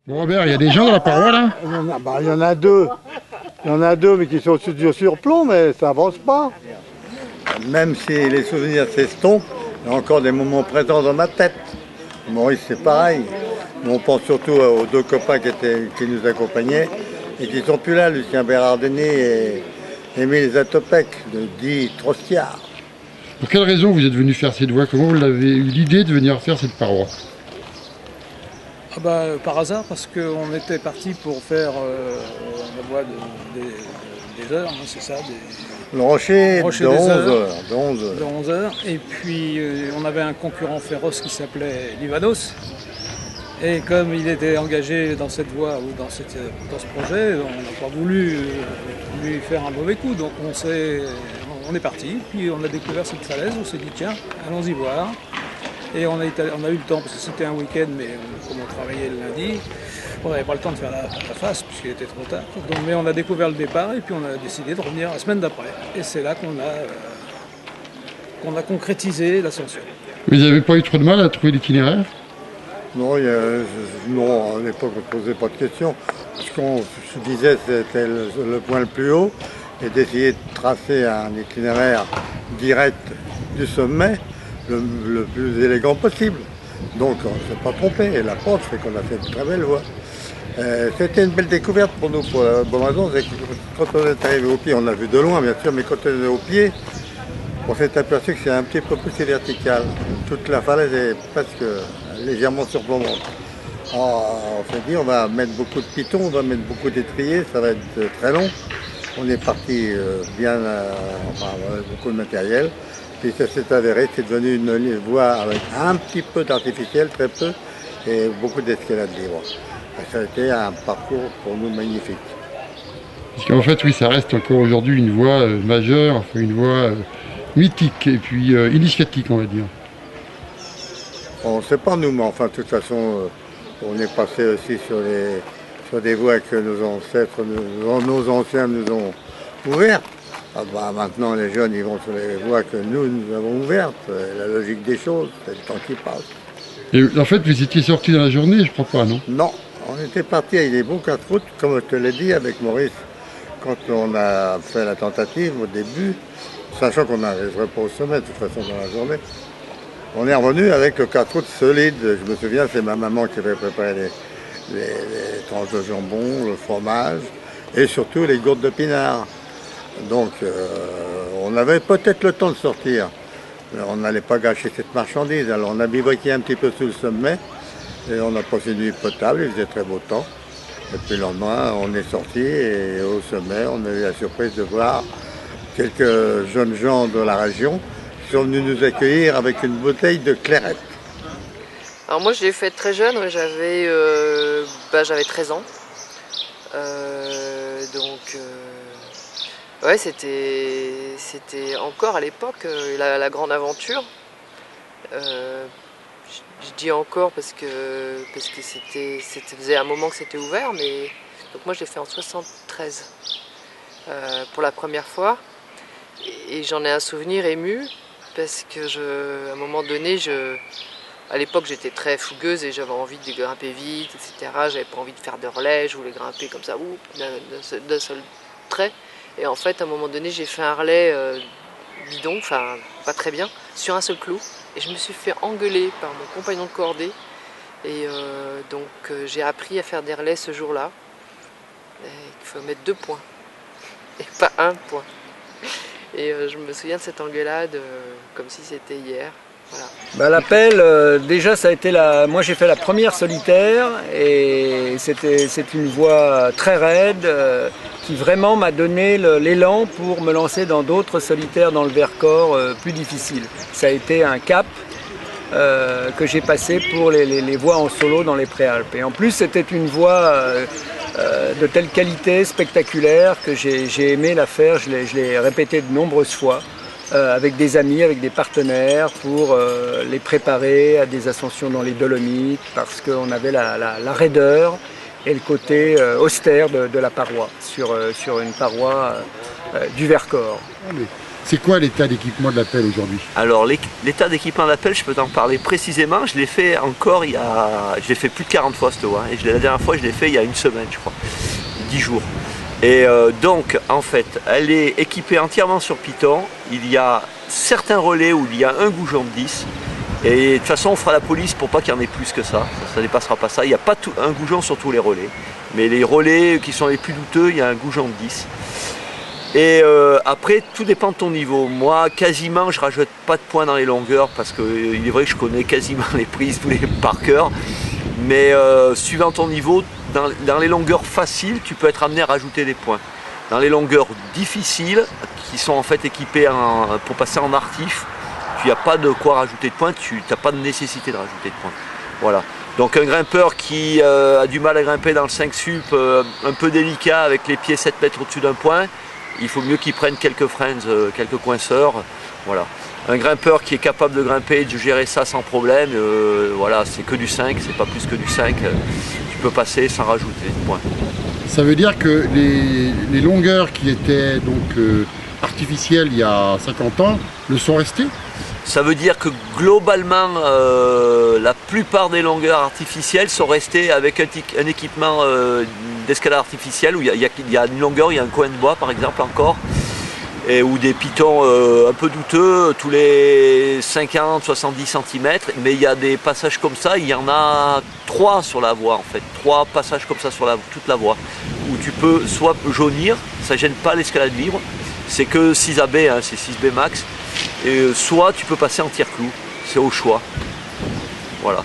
Bon Robert, il y a des gens dans la paroi là? Il y en a deux. Il y en a deux, mais qui sont du surplomb, mais ça avance pas. Même si les souvenirs s'estompent, il y a encore des moments présents dans ma tête. Maurice, c'est pareil. Mais on pense surtout aux deux copains qui nous accompagnaient et qui ne sont plus là, Lucien Bérardini et Émile Zatopek, de dit Trostiard. Pour quelle raison vous êtes venu faire cette voie? Comment vous avez eu l'idée de venir faire cette paroi? Par hasard, parce qu'on était parti pour faire la voie des heures, hein, c'est ça, Le rocher Rocher de des 11 heures. heures. De 11 heures. de 11 heures. Et puis on avait un concurrent féroce qui s'appelait Livanos. Et comme il était engagé dans cette voie ou dans ce projet, on n'a pas voulu lui faire un mauvais coup. Donc on est parti, puis on a découvert cette falaise, on s'est dit tiens, allons-y voir. Et on a eu le temps, parce que c'était un week-end, mais comme on travaillait le lundi, on n'avait pas le temps de faire la face, puisqu'il était trop tard. Mais on a découvert le départ, et puis on a décidé de revenir la semaine d'après. Et c'est là qu'on a concrétisé l'ascension. Vous n'avez pas eu trop de mal à trouver l'itinéraire? Non, non, à l'époque, on ne posait pas de questions. Ce qu'on se disait, c'était le point le plus haut, et d'essayer de tracer un itinéraire direct du sommet, le plus élégant possible. Donc on ne s'est pas trompé. Et la preuve, c'est qu'on a fait une très belle voie. C'était une belle découverte pour nous, pour la bonne raison, c'est que quand on est arrivé au pied, on l'a vu de loin bien sûr, mais quand on est au pied, on s'est aperçu que c'est un petit peu plus vertical. Toute la falaise est presque légèrement surplombante. On s'est dit on va mettre beaucoup de pitons, on va mettre beaucoup d'étriers, ça va être très long. On est parti beaucoup de matériel. Puis ça s'est avéré, c'est devenu une voie avec un petit peu d'artificiel, très peu, et beaucoup d'escalade libre. Ça a été un parcours pour nous magnifique. Parce qu'en fait, oui, ça reste encore aujourd'hui une voie majeure, enfin, une voie mythique et puis initiatique, on va dire. On ne sait pas nous, mais enfin, de toute façon, on est passé aussi sur des voies que nos ancêtres, nos anciens nous ont ouvertes. Maintenant, les jeunes, ils vont sur les voies que nous avons ouvertes. La logique des choses, c'est le temps qui passe. Et en fait, vous étiez sorti dans la journée, je crois pas, non? Non, on était parti avec des bons 4 routes, comme je te l'ai dit avec Maurice, quand on a fait la tentative au début, sachant qu'on n'arriverait pas au sommet de toute façon dans la journée. On est revenu avec le 4 routes solide. Je me souviens, c'est ma maman qui avait préparé les tranches de jambon, le fromage et surtout les gourdes de pinard. Donc on avait peut-être le temps de sortir. Mais on n'allait pas gâcher cette marchandise. Alors on a bivouaqué un petit peu sous le sommet et on a passé une nuit potable, il faisait très beau temps. Et puis le lendemain, on est sorti et au sommet, on a eu la surprise de voir quelques jeunes gens de la région qui sont venus nous accueillir avec une bouteille de clairette. Alors moi je l'ai fait très jeune, ouais, j'avais 13 ans. Ouais, c'était encore à l'époque la grande aventure. Je dis encore parce que c'était faisait un moment que c'était ouvert, mais donc moi je l'ai fait en 73 pour la première fois. Et j'en ai un souvenir ému parce que à un moment donné, à l'époque j'étais très fougueuse et j'avais envie de grimper vite, etc. J'avais pas envie de faire de relais, je voulais grimper comme ça, d'un seul trait. Et en fait, à un moment donné, j'ai fait un relais bidon, enfin pas très bien, sur un seul clou. Et je me suis fait engueuler par mon compagnon de cordée. Et j'ai appris à faire des relais ce jour-là. Il faut mettre 2 points et pas 1 point. Et je me souviens de cette engueulade comme si c'était hier. Voilà. L'appel, déjà ça a été moi j'ai fait la première solitaire et c'est une voie très raide qui vraiment m'a donné l'élan pour me lancer dans d'autres solitaires dans le Vercors plus difficiles. Ça a été un cap que j'ai passé pour les voies en solo dans les Préalpes. Et en plus c'était une voie de telle qualité spectaculaire que j'ai aimé la faire, je l'ai répété de nombreuses fois. Avec des amis, avec des partenaires pour les préparer à des ascensions dans les Dolomites parce qu'on avait la raideur et le côté austère de la paroi sur une paroi du Vercors. C'est quoi l'état d'équipement de la pelle aujourd'hui? Alors l'état d'équipement de la pelle, je peux t'en parler précisément. Je l'ai fait encore je l'ai fait plus de 40 fois cette voie. Et la dernière fois, je l'ai fait il y a une semaine, je crois, 10 jours. Et donc, en fait, elle est équipée entièrement sur Python. Il y a certains relais où il y a un goujon de 10. Et de toute façon, on fera la police pour pas qu'il y en ait plus que ça. Ça dépassera pas ça. Il n'y a pas un goujon sur tous les relais. Mais les relais qui sont les plus douteux, il y a un goujon de 10. Et après, tout dépend de ton niveau. Moi, quasiment, je rajoute pas de points dans les longueurs parce qu'il est vrai que je connais quasiment les prises par cœur. Mais suivant ton niveau, dans les longueurs faciles, tu peux être amené à rajouter des points. Dans les longueurs difficiles, qui sont en fait équipées pour passer en artif, tu n'as pas de quoi rajouter de points, tu n'as pas de nécessité de rajouter de points. Voilà. Donc un grimpeur qui a du mal à grimper dans le 5 sup, un peu délicat avec les pieds 7 mètres au-dessus d'un point, il faut mieux qu'il prenne quelques friends, quelques coinceurs. Voilà. Un grimpeur qui est capable de grimper et de gérer ça sans problème, voilà, c'est que du 5, c'est pas plus que du 5. Tu peux passer sans rajouter de points. Ça veut dire que les longueurs qui étaient donc artificielles il y a 50 ans le sont restées? Ça veut dire que globalement, la plupart des longueurs artificielles sont restées avec un équipement d'escalade artificielle où il y a une longueur, il y a un coin de bois par exemple encore, ou des pitons un peu douteux tous les 50-70 cm, mais il y a des passages comme ça, il y en a 3 sur la voie en fait, 3 passages comme ça sur toute la voie, où tu peux soit jaunir, ça gêne pas l'escalade libre, c'est que 6 AB, hein, c'est 6B max, et soit tu peux passer en tire-clou, c'est au choix. Voilà.